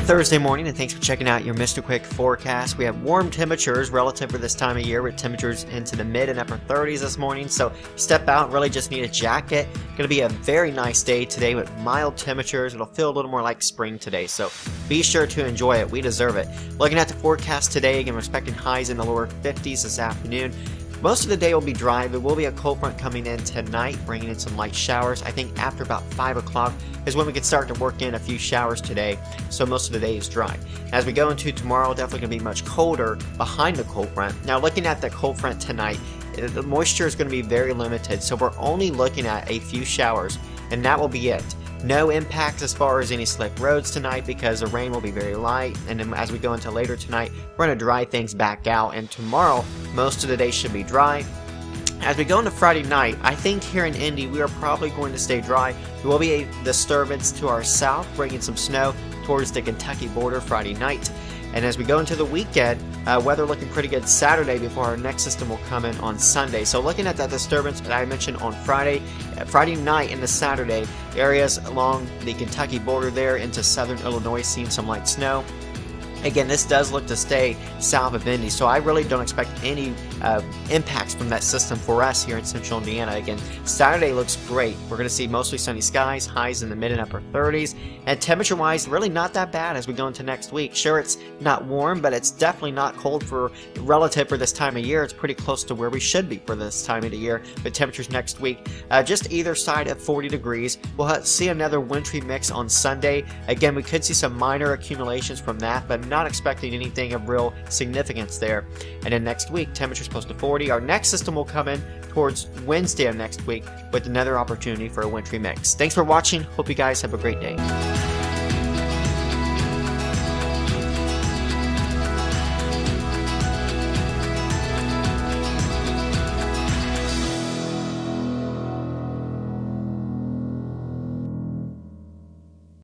Thursday morning, and thanks for checking out your Mr. Quik forecast. We have warm temperatures relative for this time of year, with temperatures into the mid and upper 30s this morning. So step out, really just need a jacket. Going to be a very nice day today with mild temperatures. It'll feel a little more like spring today, so be sure to enjoy it. We deserve it. Looking at the forecast today, again, we're expecting highs in the lower 50s this afternoon. Most of the day will be dry. There will be a cold front coming in tonight, bringing in some light showers. I think after about 5 o'clock is when we can start to work in a few showers today, so most of the day is dry. As we go into tomorrow, definitely going to be much colder behind the cold front. Now, looking at the cold front tonight, the moisture is going to be very limited, so we're only looking at a few showers, and that will be it. No impacts as far as any slick roads tonight because the rain will be very light, and then as we go into later tonight, we're going to dry things back out, and tomorrow most of the day should be dry. As we go into Friday night, I think here in Indy we are probably going to stay dry. There will be a disturbance to our south, bringing some snow towards the Kentucky border Friday night. And as we go into the weekend, weather looking pretty good Saturday before our next system will come in on Sunday. So looking at that disturbance that I mentioned on Friday night into Saturday, areas along the Kentucky border there into southern Illinois seeing some light snow. Again, this does look to stay south of Indy, so I really don't expect any impacts from that system for us here in central Indiana. Again, Saturday looks great. We're going to see mostly sunny skies, highs in the mid and upper 30s, and temperature-wise, really not that bad as we go into next week. Sure, it's not warm, but it's definitely not cold for relative for this time of year. It's pretty close to where we should be for this time of the year. But temperatures next week, just either side of 40 degrees. We'll see another wintry mix on Sunday. Again, we could see some minor accumulations from that, but not expecting anything of real significance there. And then next week, temperatures close to 40. Our next system will come in towards Wednesday of next week with another opportunity for a wintry mix. Thanks for watching. Hope you guys have a great day.